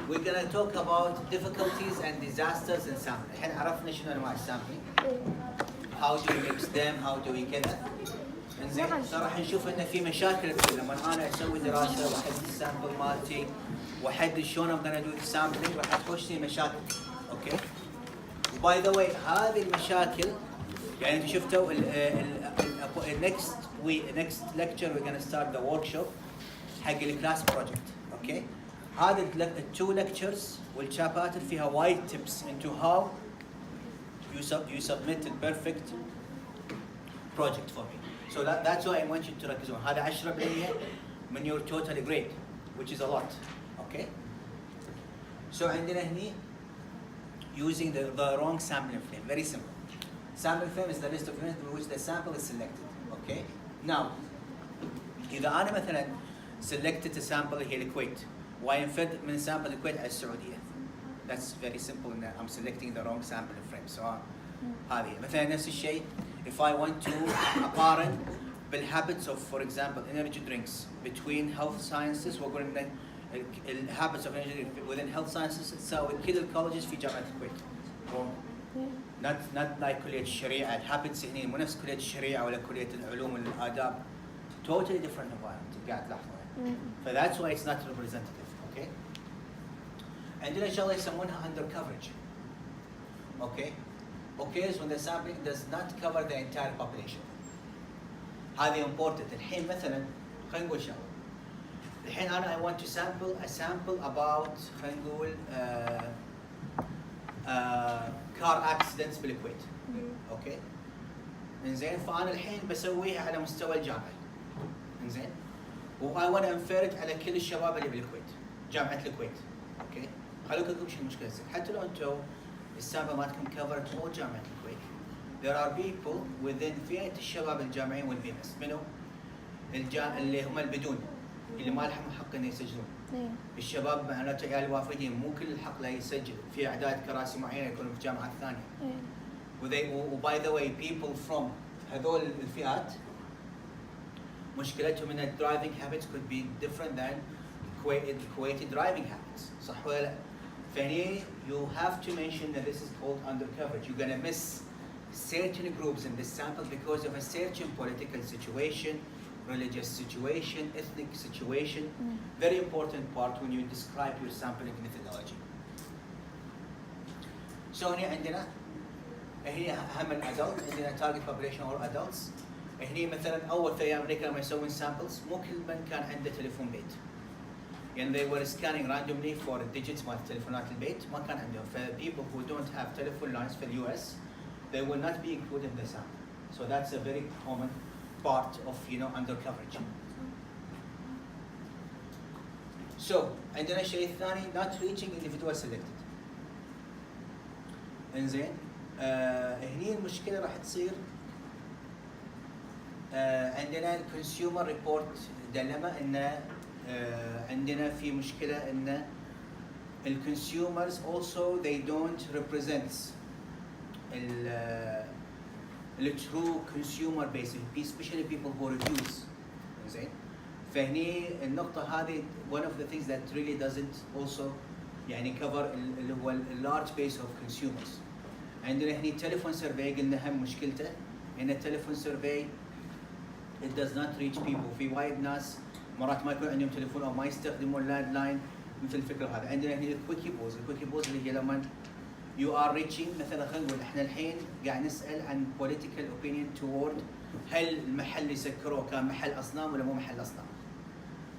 we're gonna talk about difficulties and disasters in sampling. الحين عرفنا شنو انواع السامبلينج. How do we mix them? How do we كذا. انزين راح نشوف ان في مشاكل تصير لما انا اسوي دراسه واحدد السامبل مالتي واحدد شلون I'm gonna do the sampling راح تخشني مشاكل. اوكي. وباي ذا واي هذه المشاكل يعني انتم شفتوا next lecture we're gonna start the workshop حق الكلاس بروجكت. اوكي. هذه التو lectures والشاباتر فيها وايد tips into how you submit a perfect project for me. So that's why I want you to ركزون. هذا 10% من your total grade, which is a lot. Okay? So عندنا هني using the wrong sampling frame. Very simple. Sampling frame is the list of units in which the sample is selected. Okay? Now, إذا أنا مثلا selected a sample هي الكويت وينفذ من sample الكويت على السعودية. That's very simple in that I'm selecting the wrong sampling frame. So هذه مثلا نفس الشيء if I want to أقارن بالhabits of for example energy drinks between health sciences وقلنا habits of energy within health sciences تساوي كل الكولجز في جامعة الكويت. not like كلية الشريعة habits هني مو نفس كلية الشريعة ولا كلية العلوم والآداب. Totally different environment قاعد تلاحظونها. So that's why it's not representative. Okay. عندنا شغلة يسمونها under coverage. Okay. Occurs when the sampling does not cover the entire population. هذه important. الحين مثلا خلينا نقول شغلة. الحين أنا I want to sample about خلينا نقول car accidents بالكويت. Okay. إنزين فأنا الحين بسويها على مستوى الجامعة. إنزين. و I want to انفرد على كل الشباب اللي بالكويت. جامعة الكويت. Okay. خلوكم لكم شو المشكلة حتى لو أنتم السالفة مالتكم covered all جامعة الكويت. There are people within فئة الشباب الجامعيين والبيمس منو؟ اللي هم البدون اللي ما لهم حق انه يسجلون. الشباب معناته عيال الوافدين مو كل الحق له يسجل في اعداد كراسي معينه يكونوا في جامعات ثانيه. وباي ذا واي people from هذول الفئات مشكلتهم ان الدرايفنج habits could be different than Kuwaiti driving habits. صح ولا لا؟ فهني you have to mention that this is called under coverage. You're gonna miss certain groups in this sample because of a certain political situation, religious situation, ethnic situation. Very important part when you describe your sampling methodology. So هنا عندنا أهم الأدلت عندنا target population or adults. هنا مثلا أول في أيام أمريكا لما يسوون samples مو كل من كان عنده تليفون بيت. يعني they were scanning randomly for digits مال تليفونات البيت ما كان عندهم. For people who don't have telephone lines في US they will not be included in the sample. So that's a very common part of under coverage. So عندنا الشيء الثاني not reaching individual selected. إنزين هني المشكلة راح تصير عندنا consumer report dilemma إن عندنا في مشكلة إن consumers also they don't represent the true consumer base, especially people who reviews. زين فهني النقطة هذه one of the things that really doesn't also يعني cover اللي هو large base of consumers. عندنا هني telephone survey قلنا هم مشكلته إن التليفون survey it does not reach people. في وايد ناس مرات ما يكون عندهم تليفون أو ما يستخدمون لاند لاين مثل الفكرة هذا. عندنا هني الكويكي بوز اللي هي لما you are reaching مثلا خلينا نقول احنا الحين قاعد نسأل عن political opinion toward هل المحل اللي سكروه كان محل أصنام ولا مو محل أصنام.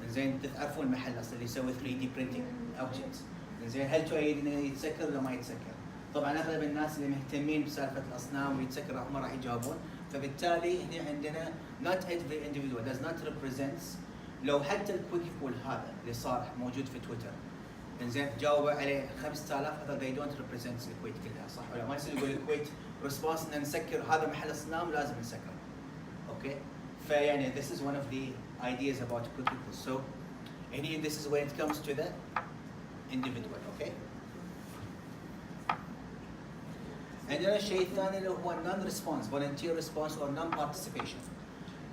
زين تعرفون المحل أصلا اللي يسوي 3D printing objects. زين هل تؤيد إنه يتسكر ولا ما يتسكر؟ طبعا أغلب الناس اللي مهتمين بسالفة الأصنام ويتسكر هم راح يجاوبون. فبالتالي هنا عندنا not every individual does not represent. لو حتى الكويك بول هذا اللي صار موجود في تويتر إنزين جاوبوا عليه 5000 هذا they don't represent الكويت كلها صح ولا ما يصير يقول الكويت ريسبونس ان نسكر هذا محل اصنام لازم نسكر. اوكي فيعني this is one of the ideas about Kuwaiti people. So any this is when it comes to the individual. Okay. عندنا الشيء الثاني اللي هو non-response, volunteer response or non-participation.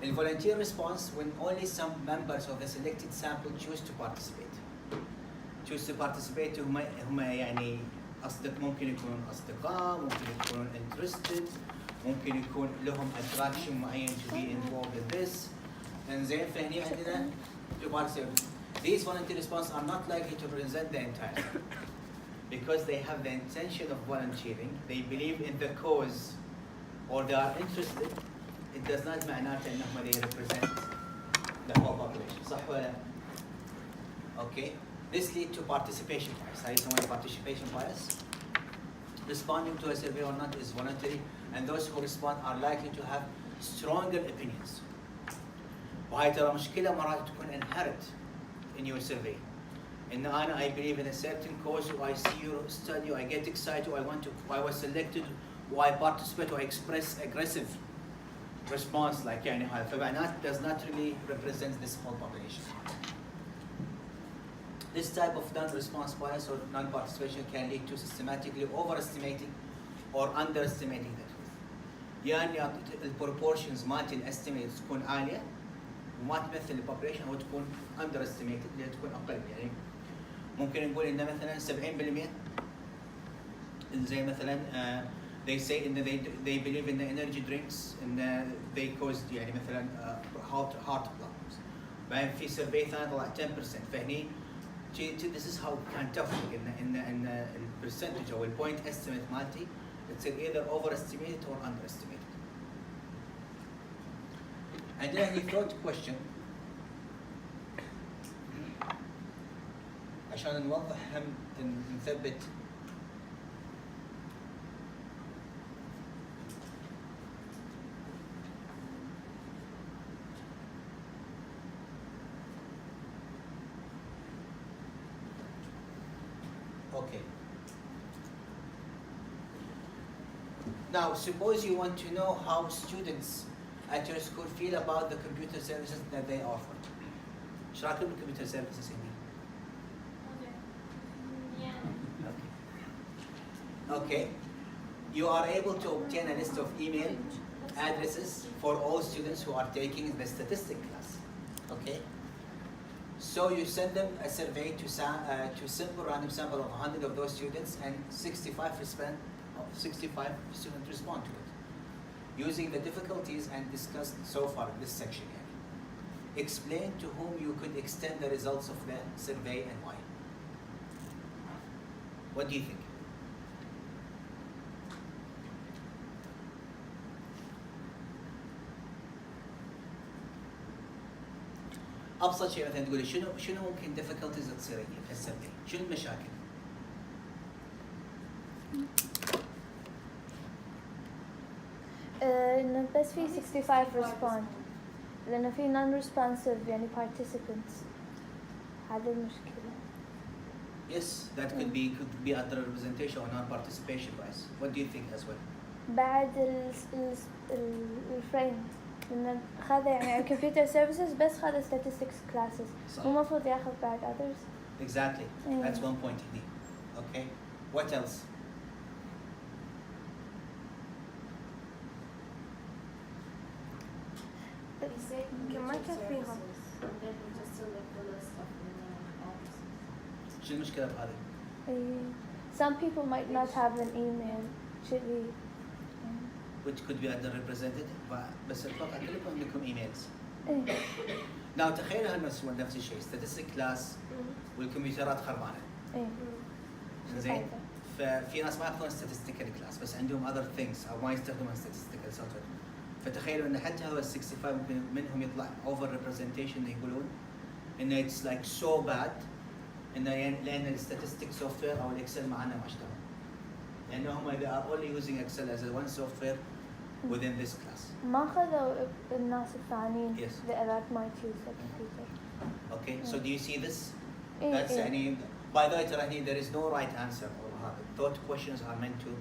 The volunteer response when only some members of the selected sample choose to participate. choose to participate هم يعني ممكن يكونون أصدقاء، ممكن يكونون interested، ممكن يكون لهم attraction معين to be involved in this. إنزين فهني عندنا to participate. These voluntary responses are not likely to represent the entire because they have the intention of volunteering, they believe in the cause, or they are interested. It does not معناته إنهم they represent the whole population. صح ولا؟ Okay. This leads to participation bias. هاي يسمونها participation bias. Responding to a survey or not is voluntary, and those who respond are likely to have stronger opinions. وهاي ترى مشكلة مرات تكون inherent in your survey. إن أنا I believe in a certain cause, or I see your study, or I get excited, or I was selected, or I participate, or I express aggressive response like يعني هاي فمعنات does not really represent this whole population. This type of non-response bias or non-participation can lead to systematically overestimating or underestimating the truth. يعني البروبورشنز مالت الاستيميت تكون عالية وما تمثل البوبوليشن أو تكون underestimated اللي تكون أقل. يعني ممكن نقول إن مثلا 70% زي مثلا they say in they believe in the energy drinks and they cause يعني مثلا heart problems. بعدين في survey ثاني طلع 10% فهني this is how كان تفرق ان البرسنتج او البوينت estimate مالتي it's either overestimated or underestimated. عندنا هني third question عشان نوضح هم نثبت Okay. Now, suppose you want to know how students at your school feel about the computer services that they offer. ايش رايكم بالكمبيوتر services هني؟ Okay. You are able to obtain a list of email addresses for all students who are taking the statistics class. Okay. So you send them a survey to simple random sample of 100 of those students, and 65 students respond to it. Using the difficulties and discussed so far in this section here. Explain to whom you could extend the results of the survey and why. What do you think? ابسط شيء مثلا تقولي شنو ممكن difficulties تصير في السيرفي؟ شنو المشاكل؟ إنه بس في 65 respond لأنه في non-responsive يعني participants هذا المشكلة. Yes, that could be under representation or non-participation bias. What do you think as well? بعد الفريم لأنه خذ يعني computer services بس خذ statistics classes مو مفروض ياخذ بعد others. Exactly. That's one point in here. Okay. What else? كمان كان فيهم. شو المشكلة بهذه؟ Some people might not have an email. Should we? Which could be underrepresented. بس اتوقع كلكم عندكم ايميلز. Now تخيلوا هالمسؤول نفس الشيء statistic class والكمبيوترات خربانة. زين؟ ففي ناس ما ياخذون statistical class بس عندهم other things او ما يستخدمون statistical software. فتخيلوا ان حتى هذول 65 ممكن منهم يطلع over representation يقولون انه it's like so bad انه لان الستاتستيك سوفت وير او الاكسل معنا ما اشتغل. لانه هم they are only using Excel as a one software within this class. ما خذوا الناس الثانيين Yes. that might use the computer. Okay, so do you see this? That's يعني by the way ترى هني there is no right answer or هذا. Thought questions are meant to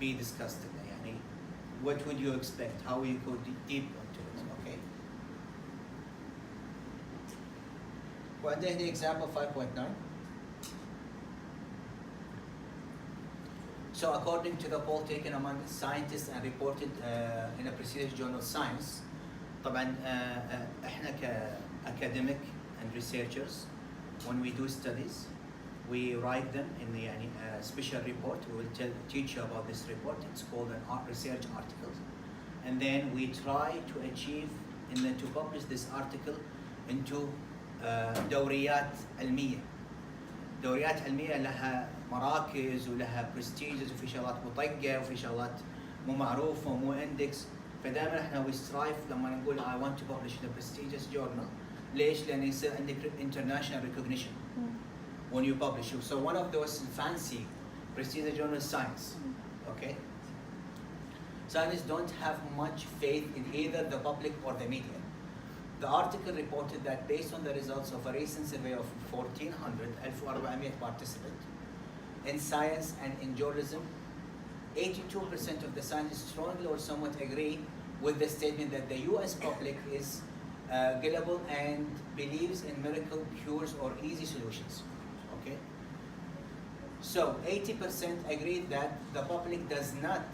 be discussed. يعني what would you expect? How will you go deep into it? Okay. وعندنا هنا example 5.9. So according to the poll taken among scientists and reported in a prestigious journal Science, طبعا احنا academic and researchers when we do studies we write them in the special report. We will teach you about this report. It's called an research article. And then we try to achieve to publish this article into دوريات علمية. دوريات علمية لها مراكز ولها prestiges وفي شغلات مطقة وفي شغلات مو معروفة ومو index. فدائما احنا we strive لما نقول I want to publish in a prestigious journal. ليش؟ لأن يصير عندك international recognition when you publish. So one of those fancy prestigious journals, Science. Okay. Scientists don't have much faith in either the public or the media. The article reported that based on the results of a recent survey of 1,400 participants in science and in journalism, 82% of the scientists strongly or somewhat agree with the statement that the US public is gullible and believes in miracle cures or easy solutions. Okay? So 80% agreed that the public does not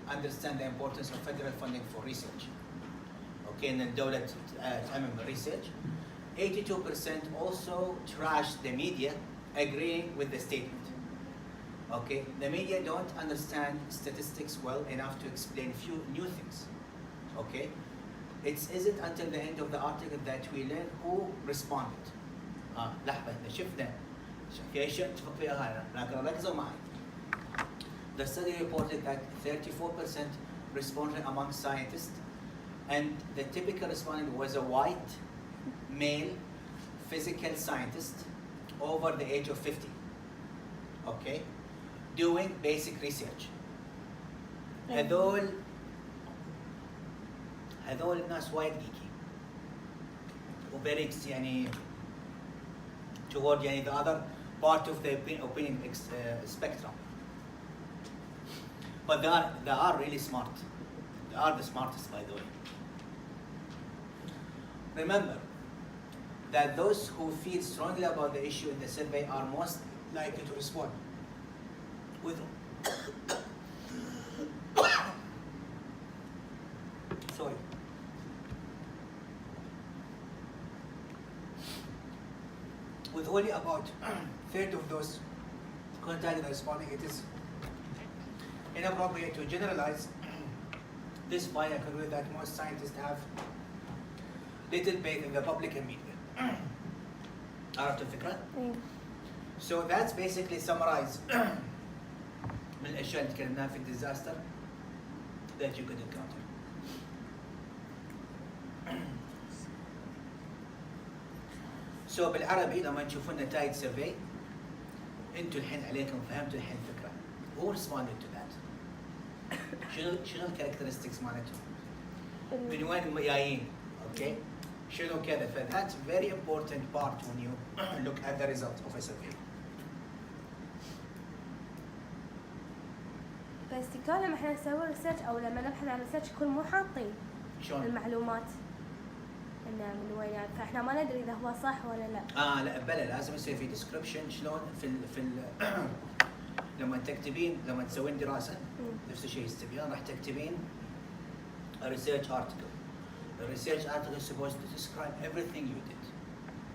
understand the importance of federal funding for research. Okay, and الدولة تعمم research. 82% also trashed the media, agreeing with the statement. Okay, the media don't understand statistics well enough to explain few new things. Okay, isn't until the end of the article that we learn who responded. لحظة احنا شفنا في أشياء اتفق فيها هاي لكن ركزوا معي. The study reported that 34% responded among scientists, and the typical respondent was a white, male, physical scientist over the age of 50. Okay, doing basic research. هذول الناس وايد geeky. وبريكس يعني toward يعني the other part of the opinion spectrum. But they are really smart. They are the smartest, by the way. Remember that those who feel strongly about the issue in the survey are most likely to respond with sorry. With only about third of those contacted responding, it is inappropriate to generalize this by a career that most scientists have little faith in the public and media. عرفت الفكرة؟ So that's basically summarize من الأشياء اللي تكلمناها في disaster that you could encounter. So بالعربي لما تشوفون نتائج سيرفي انتوا الحين عليكم فهمتوا الحين الفكرة. Who responded to that؟ شنو الكاركترستكس مالتهم؟ من وين جايين؟ اوكي؟ شنو كذا؟ ف that's very important part when you look at the results of a survey. بس كان لما احنا نسوي ريسيرش او لما نبحث عن ريسيرش يكون مو حاطين شلون؟ المعلومات انه من وين يعني فاحنا ما ندري اذا هو صح ولا لا. لا بلا لازم يصير في description شلون في لما تكتبين لما تسوين دراسة نفس الشيء استبيان راح تكتبين a research article. The research article is supposed to describe everything you did.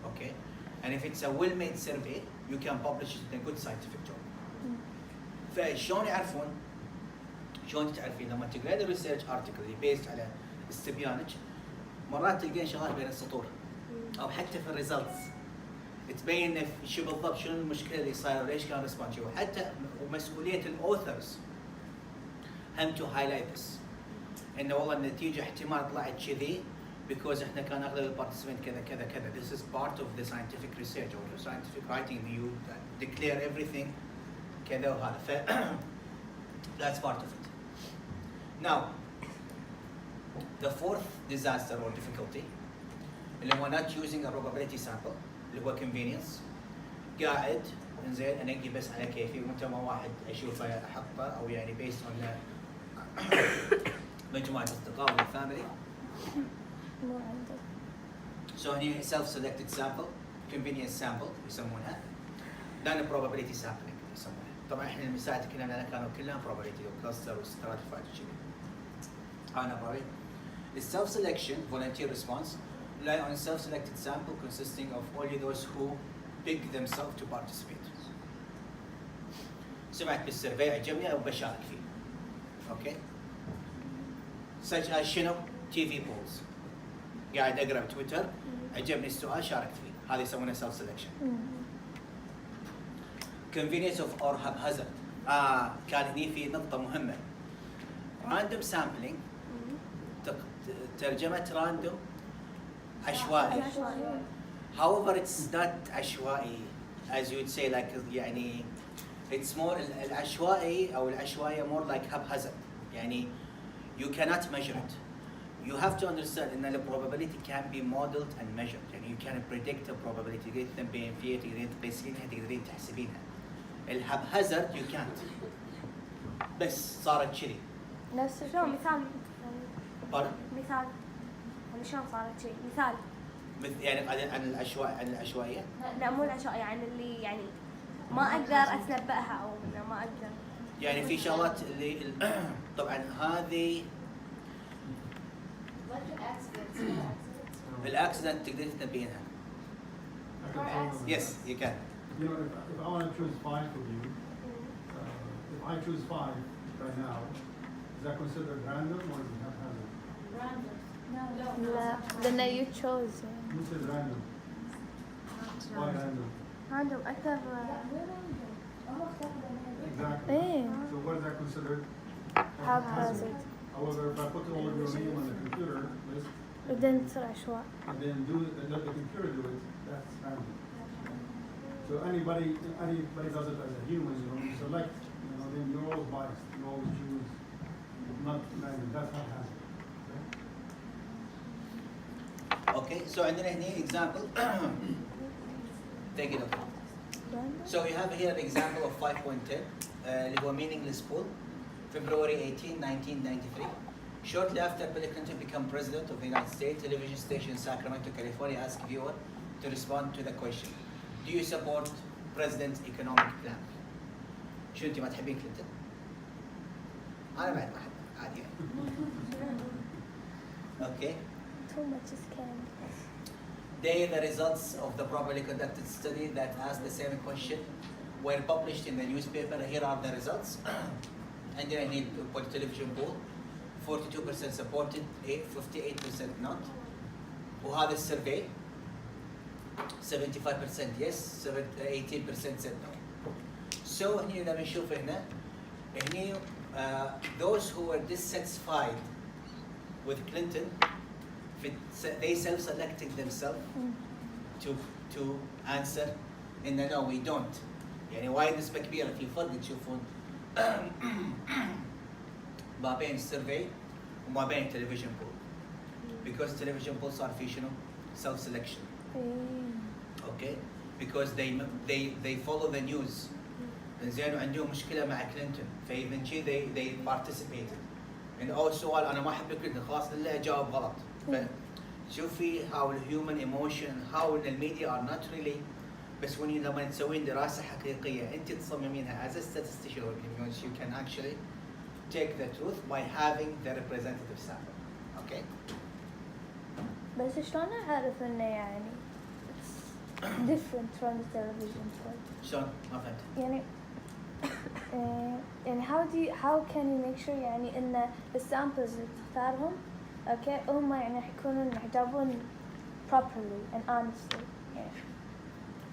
Okay? And if it's a well-made survey, you can publish it in a good scientific journal. فشلون يعرفون؟ شلون تعرفين لما تقرأين الريسيرش ارتكل اللي بيست على استبيانك مرات تلقين شغلات بين السطور او حتى في الريزلتس تبين شو بالضبط شنو المشكله اللي صايره وليش كان ريسبونس شو حتى ومسؤوليه الاوثرز هم تو هايلايت ذس انه والله النتيجه احتمال طلعت كذي because احنا كان اغلب البارتيسيبنت كذا كذا كذا. This is part of the scientific research or the scientific writing. You declare everything كذا وهذا. ف that's part of it. Now, the fourth disaster or difficulty اللي هو not using a probability sample اللي هو convenience. قاعد انزين انقي بس على كيفي وانت ما واحد اشوفه احطه او يعني based on مجموعة اصدقاء والفاميلي. مو عندك. So هني self-selected sample, convenience sample يسمونها. then probability sampling يسمونها. طبعا احنا المساعد كلنا كانوا كلها probability وكلاستر وستراتيفايد وشذي. أنا probability. The self-selection volunteer response rely on self-selected sample consisting of only those who pick themselves to participate. سمعت بالسيرفي عجبني او بشارك فيه. اوكي. such as شنو؟ تي في بولز. قاعد اقرا بتويتر عجبني السؤال شاركت فيه، هذه يسمونها سيلف سelection. convenience of or haphazard. كان هني في نقطة مهمة. random sampling ترجمة random عشوائي. however it's not عشوائي as you would say like يعني it's more العشوائي أو العشوائية more like haphazard. يعني you cannot measure it. You have to understand ان the probability can be modeled and measured. يعني you can predict a probability. تقدرين تنبهين فيها، تقدرين تقيسينها، تقدرين تحسبينها. الhaphazard you can't. بس صارت كذي. نفس شلون مثال؟ Pardon? مثال يعني شلون صارت شيء؟ مثال. يعني عن العشوائية؟ لا مو العشوائي، يعني اللي يعني ما اقدر اتنبأها او انه ما اقدر. يعني في شغلات اللي طبعا هذه الاكسيدنت تقدرين تنبهينها. I can tell them. Yes, you can. You know, if I want to choose 5 of you, if I choose 5 right now, is that considered random or is it haphazard? لا لأن you chose يعني. Who says random? Why random? عندهم اكثر. Exactly. إيه So what is that considered? haphazard. However, if I put all of your name on the computer list وبعدين تصير عشواء. and then and let the computer do it, that's random. So anybody does it as a human, you know, you select, you know, then you're always biased. You always choose not random. That's haphazard. Okay, so عندنا هنا example. Take it off. So you have here an example of 5.10 اللي هو meaningless poll, February 18, 1993. Shortly after Bill Clinton became president of the United States, television station in Sacramento, California asked viewer to respond to the question, do you support president's economic plan? شو انت ما تحبين كلينتون؟ انا بعد ما احبه عادي. Okay. Too much is scary. They, the results of the properly conducted study that asked the same question were published in the newspaper. Here are the results. And then I need to put television poll. 42% supported, 58% not. وهذا السيرفي 75% yes, 18% said no. So هنا لما نشوف هنا those who were dissatisfied with Clinton they self-selected themselves to answer in the no we don't. يعني وايد نسبة كبيرة في فرق تشوفون ما بين السيرفي وما بين التلفزيون بول. Because التلفزيون بول صار في شنو؟ self-selection. Okay? Because they follow the news. زين وعندهم مشكلة مع كلينتون فإذا شي they participated. And أول سؤال أنا ما أحب كلينتون خلاص إلا أجاوب غلط. فشوفي how the human emotion how the media are not really بس لما تسوين دراسة حقيقية أنت تصممينها as a statistician you can actually take the truth by having the representative sample. Okay? بس شلون أعرف إنه يعني it's different from the television show? شلون؟ ما فهمت. يعني يعني how can you make sure يعني إن السامبلز اللي تختارهم أوكي هم يعني حيكونون يحجبون properly and honestly يعني.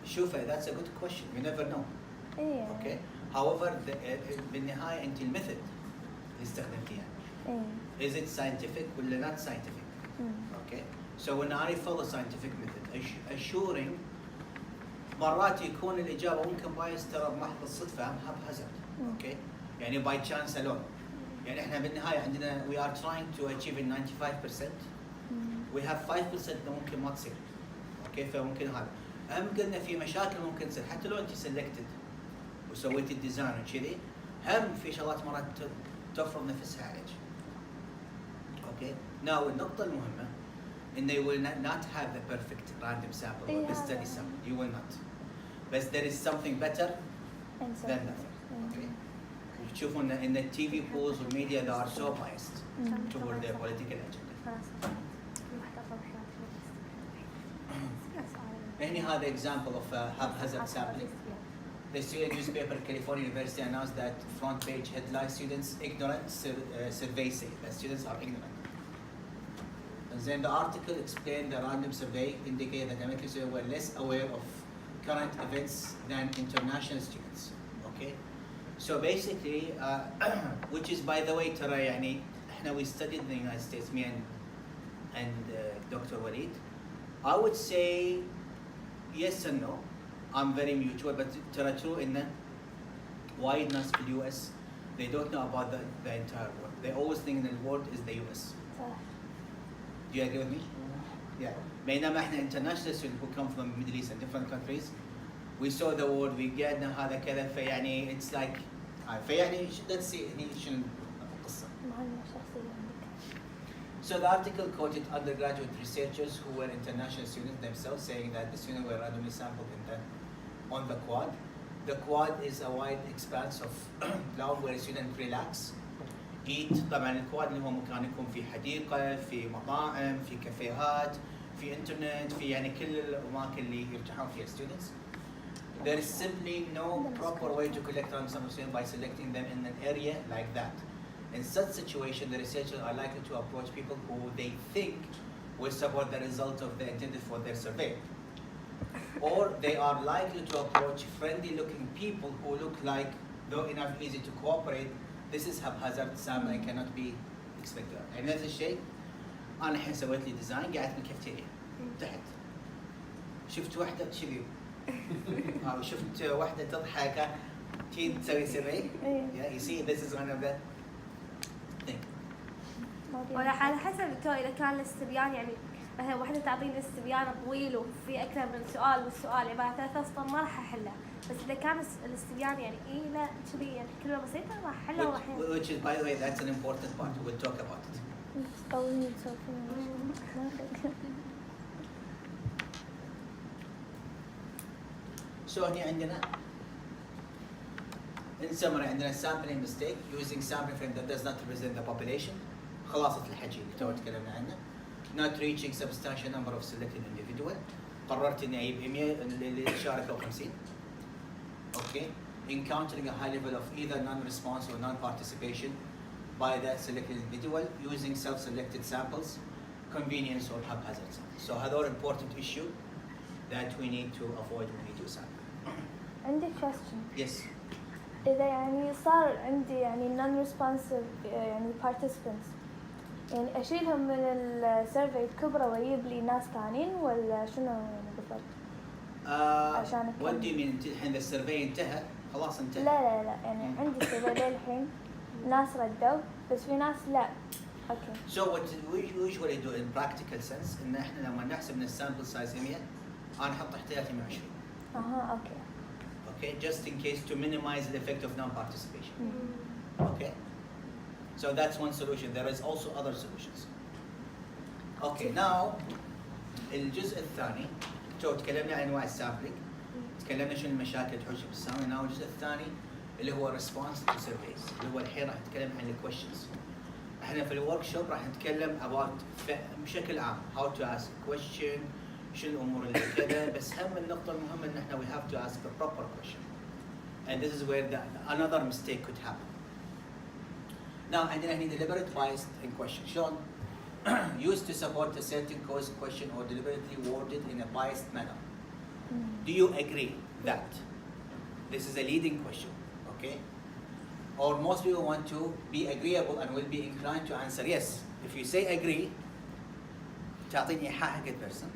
شوفي that's a good question you never know. إيه. Okay? However بالنهاية أنت الميثود اللي استخدمتيها. إيه. Is it scientific ولا not scientific? Okay? So when I follow scientific method assuring مرات يكون الإجابة ممكن بايس ترى بمحض الصدفة haphazard. Okay? يعني by chance alone. يعني احنا بالنهاية عندنا we are trying to achieve 95%. We have 5% إنه ممكن ما تصير. Okay? فممكن هذا. هم قلنا في مشاكل ممكن تصير حتى لو أنت selected وسويت الديزاين وكذي هم في شغلات مرات تفرض نفسها عليك. Okay? Now النقطة المهمة إن you will not have the perfect random sample or the study sample. You will not. But there is something better than nothing. Okay? تشوفون إن التي في polls والميديا they are so biased toward their political agenda. هني هذا example of haphazard sampling. the student newspaper California University announced that front page headline: students ignorant, survey say that students are ignorant. And then the article explained the random survey indicated that American students were less aware of current events than international students. Okay, so basically, which is by the way, ترى يعني احنا we studied in the United States, me and Dr. Walid. I would say yes and no. I'm very mutual, but ترى true in وايد ناس في US they don't know about the entire world. They always think the world is the US. صح. Do you agree with me? Yeah. بينما احنا international students who come from Middle East and different countries, we saw the world, we قعدنا هذا كذا فيعني it's like فيعني let's see هني شنو القصة. معلومة شخصية عندك. So the article quoted undergraduate researchers who were international students themselves, saying that the students were randomly sampled on the quad. The quad is a wide expanse of ground where students relax, eat. طبعا الكواد اللي هو مكان يكون في حديقة، في مطاعم، في كافيهات، في انترنت، في يعني كل الأماكن اللي يرتاحون فيها students. There is simply no proper way to collect random sample students by selecting them in an area like that. In such situation, the researchers are likely to approach people who they think will support the result of the intended for their survey. Or they are likely to approach friendly-looking people who look like, though enough easy to cooperate, this is haphazard sample and cannot be expected. يعني نفس الشيء أنا الحين سويت لي ديزاين قاعد بالكافتيريا تحت. شفت واحدة كذي أو شفت واحدة تضحك تي تسوي survey. Yeah, you see this is one of the thing. ولا على حسب إذا كان الاستبيان يعني مثلا واحدة تعطيني استبيان طويل وفي أكثر من سؤال والسؤال عبارة عن 3 أسطر ما راح أحله، بس إذا كان الاستبيان يعني لا كذي يعني كلمة بسيطة راح أحله وراح Which is, by the way, that's an important part. We'll talk about it. تطولني تسولفين. ما أدري. So هنا عندنا in summary عندنا sampling mistake using sampling frame that does not represent the population. خلاصة الحكي اللي تو تكلمنا عنه. Not reaching substantial number of selected individual. قررت اني اجيب 100 اللي شاركوا 50. Okay. Encountering a high level of either non-response or non-participation by the selected individual using self-selected samples, convenience or haphazard samples. So هذول important issue that we need to avoid when we do sampling. عندي question. Yes. إذا يعني صار عندي يعني non-responsive يعني participants يعني أشيلهم من السيرفي الكبرى وأجيب لي ناس ثانيين ولا شنو يعني بالضبط؟ عشان What do you mean? الحين السيرفي انتهى خلاص انتهى. لا يعني عندي سيرفي للحين ناس ردوا بس في ناس لا. Okay. So what we usually do in practical sense إن إحنا لما نحسب من السامبل سايز 100 أنا أحط احتياطي 120. Okay. Okay, just in case to minimize the effect of non-participation. Okay, so that's one solution. There is also other solutions. Okay, now الجزء الثاني تو تكلمنا عن انواع السامبلينج، تكلمنا شنو المشاكل تحوش بالسامبلينج. now الجزء الثاني اللي هو response to surveys اللي هو الحين راح نتكلم عن الكويشنز. احنا في الورك شوب راح نتكلم about بشكل عام how to ask a question، شنو الامور اللي كذا، بس هم النقطه المهمه ان احنا we have to ask a proper question and this is where another mistake could happen. Now عندنا هنا deliberate bias in question شلون used to support a certain cause question or deliberately worded in a biased manner. Do you agree that this is a leading question? Okay, or most people want to be agreeable and will be inclined to answer yes. If you say agree تعطيني حق person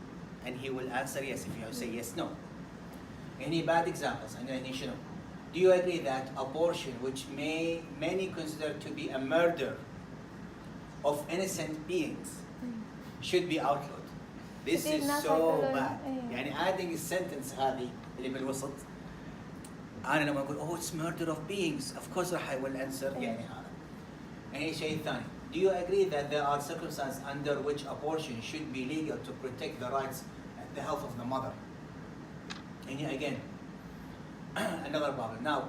and he will answer yes if you say yes no. Any bad examples? عندنا شنو? Do you agree that abortion, which many consider to be a murder of innocent beings, should be outlawed? This is so bad. يعني adding a sentence هذه اللي بالوسط أنا لما أقول oh it's murder of beings of course راح I will answer يعني هذا. أي شيء ثاني. Do you agree that there are circumstances under which abortion should be legal to protect the rights and the health of the mother? And again, another problem. Now,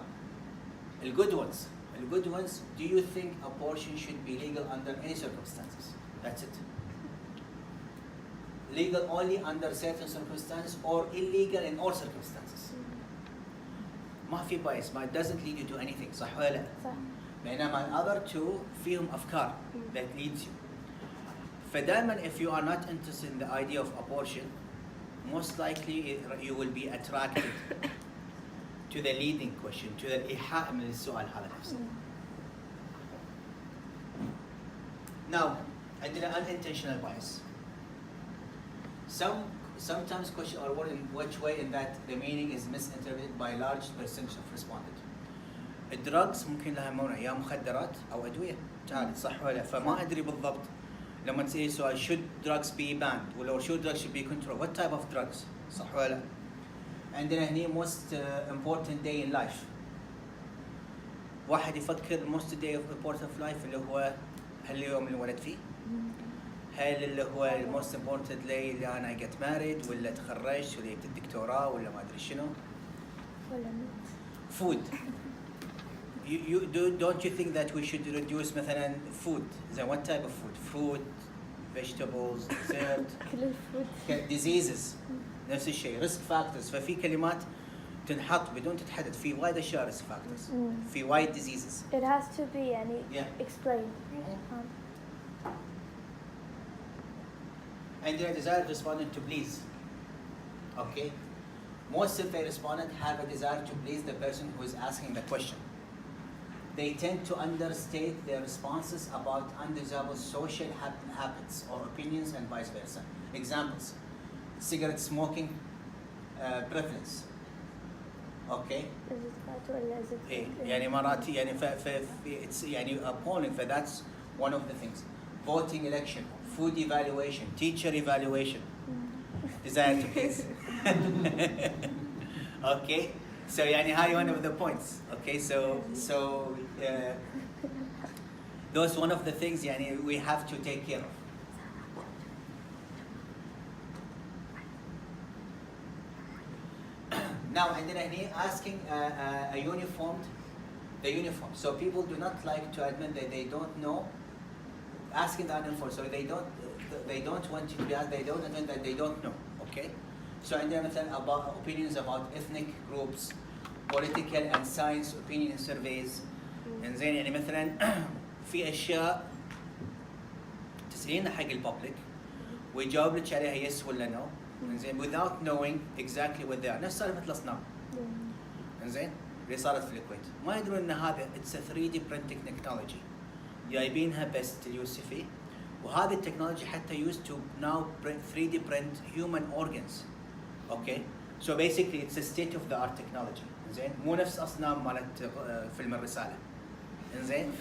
the good ones, do you think abortion should be legal under any circumstances? That's it. Legal only under certain circumstances or illegal in all circumstances? ما في bias, but it doesn't lead you to anything. صح ولا لا؟ صح. بينما other two فيهم أفكار that leads you. فدائما if you are not interested in the idea of abortion, most likely you will be attracted to the leading question, to the الإيحاء من السؤال هذا نفسه. Now, عندنا unintentional bias. Sometimes question are worded in which way in that the meaning is misinterpreted by a large percentage of respondents. الدراجز ممكن لها مونع يا مخدرات أو أدوية تعال صح ولا لا؟ فما أدري بالضبط لما تسأل سؤال should drugs be banned ولا should drugs should be controlled, what type of drugs صح ولا لا؟ عندنا هني most important day in life. واحد يفكر most day of important of life اللي هو هل اليوم اللي ولد فيه؟ هل اللي هو most important day اللي أنا get married ولا تخرجت ولا جبت الدكتوراه ولا ما أدري شنو؟ ولا ميت. Food. Don't you think that we should reduce مثلا food? So what type of food? Fruit, vegetables, dessert, كل الفود. diseases. نفس الشيء. Risk factors. ففي كلمات تنحط بدون تتحدد في وايد أشياء risk factors. في وايد diseases. It has to be يعني Yeah. explained. And they desire respondent to please. Okay? Most of the respondents have a desire to please the person who is asking the question. They tend to understate their responses about undesirable social habits or opinions and vice versa. Examples: cigarette smoking preference. Okay? Is it bad ولا is it إيه good? يعني مرات يعني it's يعني appalling. That's one of the things. Voting election, food evaluation, teacher evaluation. Desire to please. Okay, so يعني هاي one of the points. Okay, so those one of the things يعني we have to take care of. Now عندنا هني asking a uniformed, the uniform. So people do not like to admit that they don't know. Asking the uninformed, so they don't want you to be asked, they don't admit that they don't know. Okay? So عندنا مثلا about opinions about ethnic groups, political and science opinion surveys. إنزين يعني مثلا في أشياء تسألينها حق الببليك ويجاوب لك عليها yes ولا no. إنزين without knowing exactly what they are. نفس سالفة الأصنام. إنزين اللي صارت في الكويت ما يدرون إن هذا it's a 3D printing technology. جايبينها بس اليوسفي وهذه التكنولوجيا حتى used to now 3D print human organs. Okay, so basically it's a state of the art technology. زين مو نفس أصنام مالت فيلم الرسالة. زين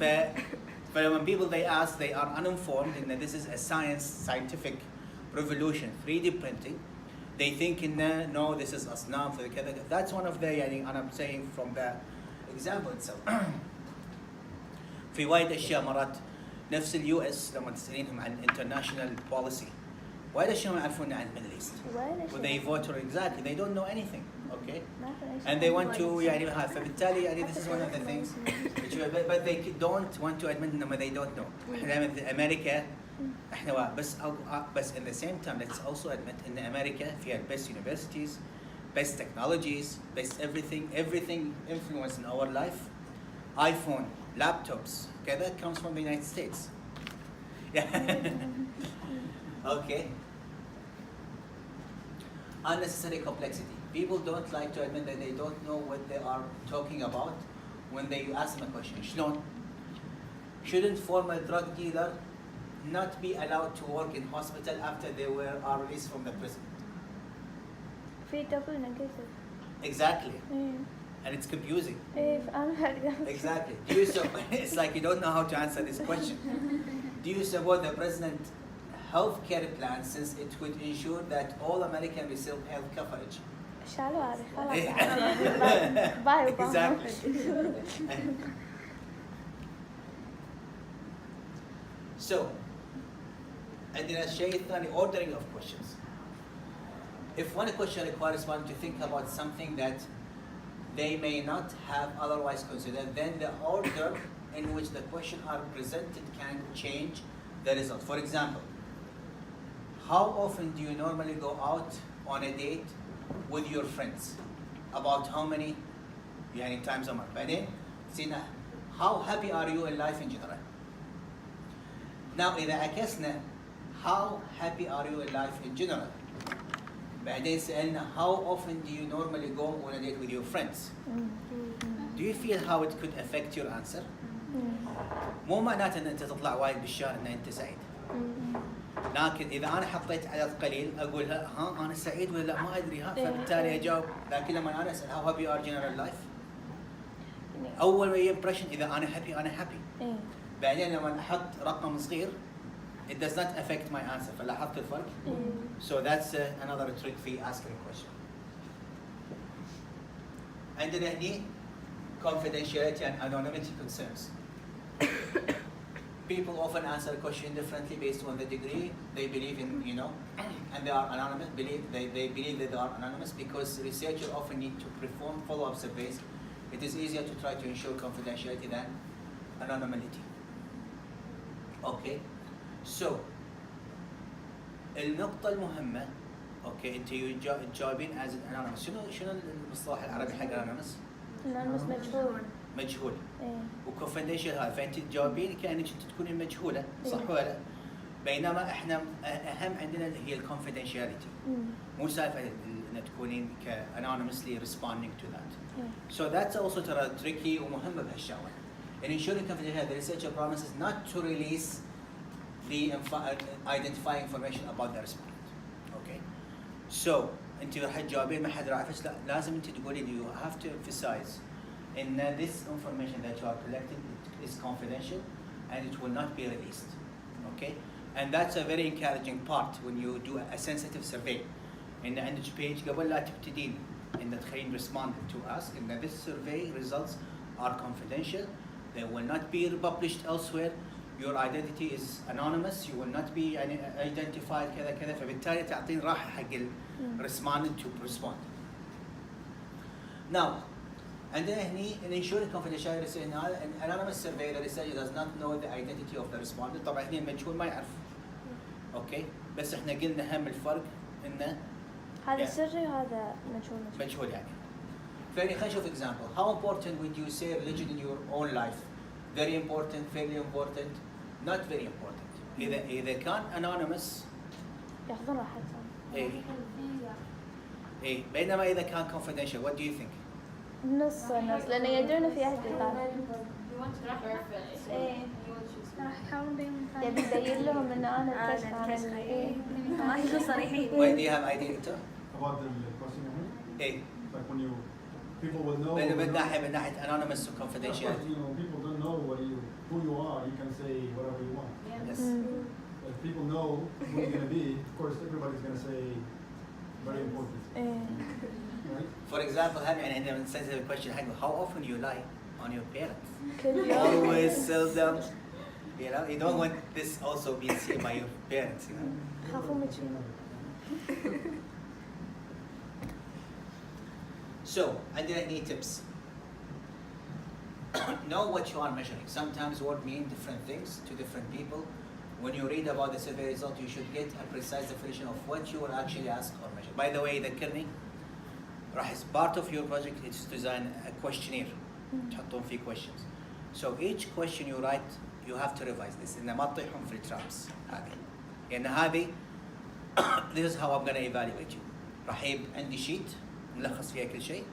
when people they ask they are uninformed in that this is a scientific revolution 3D printing. They think in no this is أصنام for كذا. That's one of the يعني I'm saying from the example itself. في وايد أشياء مرات نفس اليو اس لما تسألينهم عن international policy وايد أشياء ما يعرفون عن Middle East. When they vote or exactly they don't know anything. Okay. And they want to يعني فبالتالي يعني this is one of the things but they don't want to admit إنهم they don't know. إحنا أمريكا إحنا بس in the same time let's also admit إن أمريكا فيها best universities, best technologies, best everything influence in our life. iPhone, laptops, okay, that comes from the United States. Yeah. Okay. Unnecessary complexity. People don't like to admit that they don't know what they are talking about when they ask them a question. شلون? Shouldn't former drug dealer not be allowed to work in hospital after they are released from the prison? في double negative. Exactly. And it's confusing. إيه فأنا Exactly. It's like you don't know how to answer this question. Do you support the president health care plan since it would ensure that all Americans receive health coverage? شالوا هذه خلاص. باي Exactly. So, عندنا الشيء الثاني ordering of questions. If one question requires one to think about something that they may not have otherwise considered, then the order in which the questions are presented can change the result. For example, how often do you normally go out on a date with your friends? About how many يعني times a month. بعدين سينا how happy are you in life in general. Now إذا عكسنا how happy are you in life in general. بعدين سألنا how often do you normally go on a date with your friends. Do you feel how it could affect your answer? مو معناته ان انت تطلع وايد بالشهر ان انت سعيد. لكن اذا انا حطيت عدد قليل اقول ها انا سعيد ولا لا ما ادري ها، فبالتالي اجاوب. لكن لما انا اسال how happy are general life، اول impression اذا انا happy انا happy. بعدين لما احط رقم صغير it does not affect my answer. فلاحظت الفرق؟ So that's another trick في asking a question. عندنا هني confidentiality and anonymity concerns. People often answer a question differently based on the degree they believe in, you know, and they are anonymous. They believe that they are anonymous because researchers often need to perform follow-up surveys. It is easier to try to ensure confidentiality than anonymity. Okay, so النقطة المهمة، okay، أنت تجاوبين as anonymous. شنو المصطلح العربي حق anonymous؟ anonymous مجهول. مجهول. وكونفدينشال هذا، فانت تجاوبين كانك انت تكونين مجهوله، صح ولا لا؟ بينما احنا اهم عندنا هي الكونفدينشاليتي، مو سالفه ان تكونين كانونيمسلي responding to that. So that's also ترى tricky ومهمه بهالشغله. In ensuring confidentiality, the researcher promises not to release the identifying information about the respondent. Okay. So انت راح تجاوبين ما حد راح يعرف، لا لازم انت تقولين you have to emphasize in this information that you are collecting is confidential and it will not be released. Okay, and that's a very encouraging part when you do a sensitive survey. In the عندك page قبل لا تبتدين إن تخلين respondent to ask and this survey results are confidential. They will not be published elsewhere. Your identity is anonymous. You will not be identified كذا كذا. فبالتالي تعطين راحة حق respondent to respond. Now. عندنا هني in ensuring confidentiality in an anonymous survey the researcher does not know the identity of the respondent. طبعا هني المجهول ما يعرف. اوكي، بس احنا قلنا هم الفرق انه هذا سري وهذا مجهول يعني. فاني خلينا نشوف example. How important would you say religion in your own life? Very important, fairly important, not very important. إذا كان anonymous ياخذون راحتهم. إيه بينما إذا كان confidential what do you think؟ نص لأن يدرون في أحد الغالب. يبي يبين لهم إن أنا كشف عن ما يكونوا صريحين. Why do you have idea انت؟ About the question إيه. like when you people will know. من ناحية anonymous و confidentiality. You know, people don't know who you are. You can say whatever you want. Yes. If people know who you're gonna be, of course everybody's gonna say very important. Right? For example, يعني عندنا sensitive question حقه how often you lie on your parents? كل Always seldom. You know, you don't want this also being seen by your parents. You know. خافوا مجهول. So, عندنا هني tips. Know what you are measuring. Sometimes words mean different things to different people. When you read about the survey result, you should get a precise definition of what you will actually ask or measure. By the way, ذكرني راح as part of your project is to design a questionnaire. تحطون فيه questions. So each question you write, you have to revise this. إن ما تطيحون في الترابس هذه. لأن هذه this is how I'm going to evaluate you. راح يجيب عندي sheet ملخص فيها كل شيء.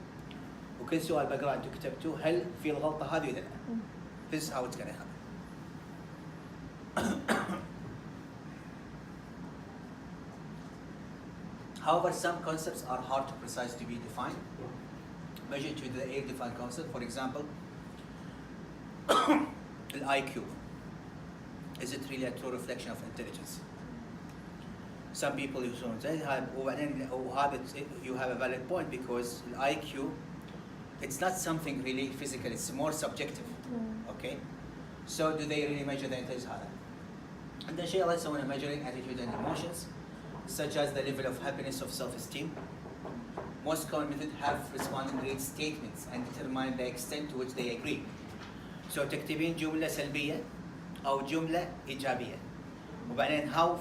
وكل سؤال بقرأ أنتم كتبتوه هل في الغلطة هذه ولا لا؟ This is how it's going to happen. However, some concepts are hard to precise to be defined. Measured to the defined concept, for example, the IQ. Is it really a true reflection of intelligence? Some people use you have a valid point because the IQ, it's not something really physical, it's more subjective. Okay? So do they really measure the intelligence? And then she also want to measuring attitude and emotions, such as the level of happiness of self-esteem. Most common methods have respondents read statements and determine the extent to which they agree. So تكتبين جملة سلبية أو جملة إيجابية. وبعدين how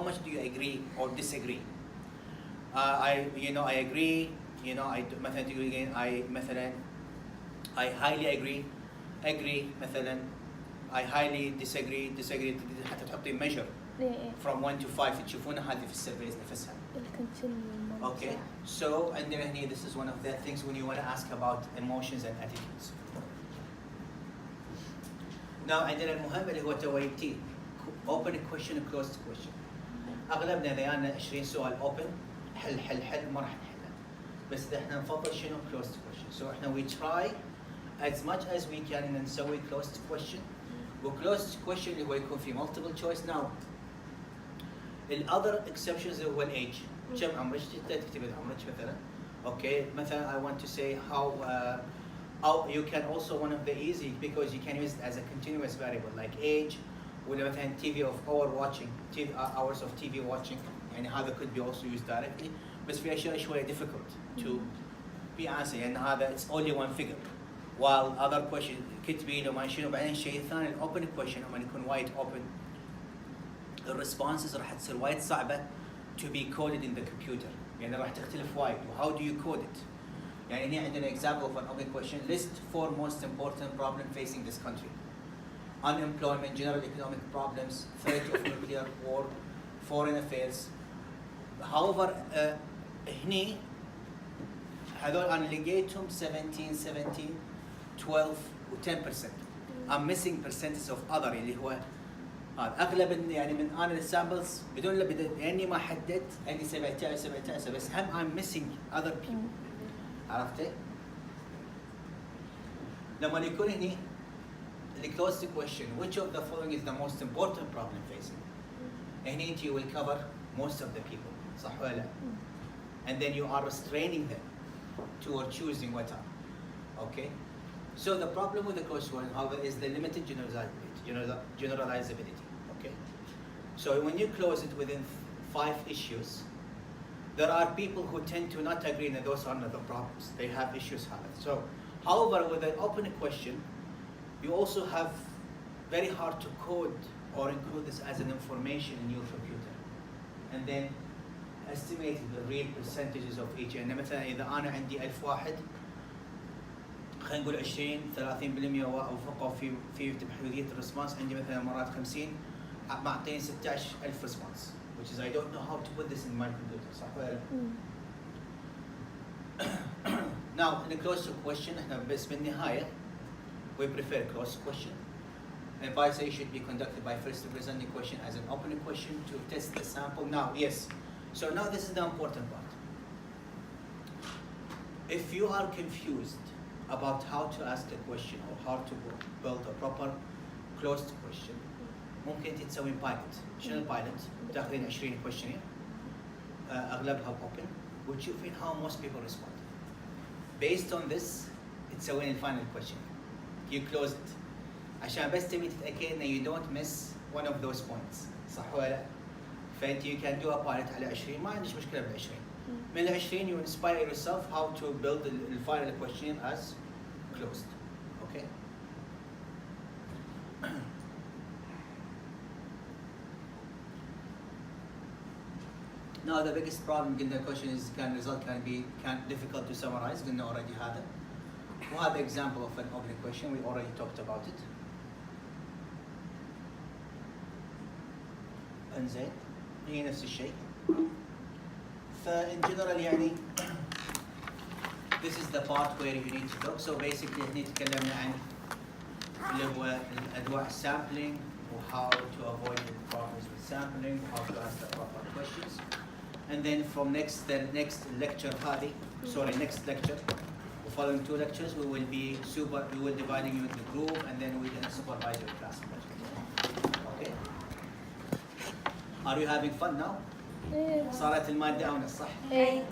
much do you agree or disagree? I agree you know I مثلا تقول again I مثلا I highly agree مثلا I highly disagree حتى تحطي measure إيه. from 1 to 5 تشوفونها هذه في السيرفيز نفسها. الكونتينيوم. Okay, so عندنا هنا this is one of the things when you want to ask about emotions and attitudes. Now عندنا المهم اللي هو تويتي open question closed question. اغلبنا اذا جانا 20 سؤال open حل ما راح نحلها. بس اذا احنا نفضل شنو closed question. So احنا we try as much as we can ان نسوي closed question. وclosed question اللي هو يكون في multiple choice. Now الother exceptions هو الايج. كم عمرك تكتبي عمرك مثلا. Okay, مثلا I want to say how you can also one of the easy because you can use it as a continuous variable like age ولا مثلا TV of hour watching hours of TV watching يعني هذا could be also used directly بس في أشياء شوية difficult to be answered يعني هذا it's only one figure while other question كتبي له ما شنو بعدين الشيء الثاني ال open question لما يكون وايد open الresponses راح تصير وايد صعبة to be coded in the computer يعني راح تختلف وايد و how do you code it يعني هنا عندنا example of an open question list 4 most important problem facing this country unemployment general economic problems threat of nuclear war foreign affairs however هني هذول أنا لقيتهم 17 12 و 10% I'm missing percentages of other اللي هو اغلب يعني من انا السامبلز بدون لاني ما حددت عندي 17 بس هم I'm missing other people عرفتي؟ لما يكون هني the closed question which of the following is the most important problem facing هني انت you will cover most of the people صح ولا لا؟ and then you are restraining them to choosing what are okay so the problem with the closed one however is the limited generalizability okay so when you close it within 5 issues there are people who tend to not agree that those are not the problems they have issues so however with an open question you also have very hard to code or include this as an information in your computer and then estimate the real percentages of each يعني مثلا اذا انا عندي 1000 واحد خلينا نقول 20 30% وفقوا في محدودية الريسبونس عندي مثلا مرات 50 معطيني 16,000 ريسبونس which is I don't know how to put this in my computer صح ولا لا؟ Now in a closed question احنا بس بالنهاية we prefer closed question. Advice should be conducted by first presenting question as an open question to test the sample. Now yes, so now this is the important part. If you are confused about how to ask a question or how to build a proper closed question ممكن تسوين بايلوت. شنو البايلوت؟ تاخذين 20 questionnaire اغلبها open وتشوفين how most people respond. Based on this تسوين الفاينل question. You close it عشان بس تبي تتأكد ان you don't miss one of those points صح ولا لا؟ فانت you can do a pilot على 20 ما عندك مشكلة بال 20. من ال 20 you inspire yourself how to build the final question as closed. Okay? Now the biggest problem in the question is can be difficult to summarize قلنا already هذا. وهذا example of an open question we already talked about it. انزين هي نفس الشيء. فin general يعني this is the part where you need to talk. So basically هني تكلمنا عن اللي هو الأدواء sampling و how to avoid the problems with sampling, how to ask the proper questions. And then from the next lecture هذه next lecture following 2 lectures we will dividing you into group and then we can supervise your class. Okay? Are you having fun now? إيه. صارت المادة أونس صح؟ إيه.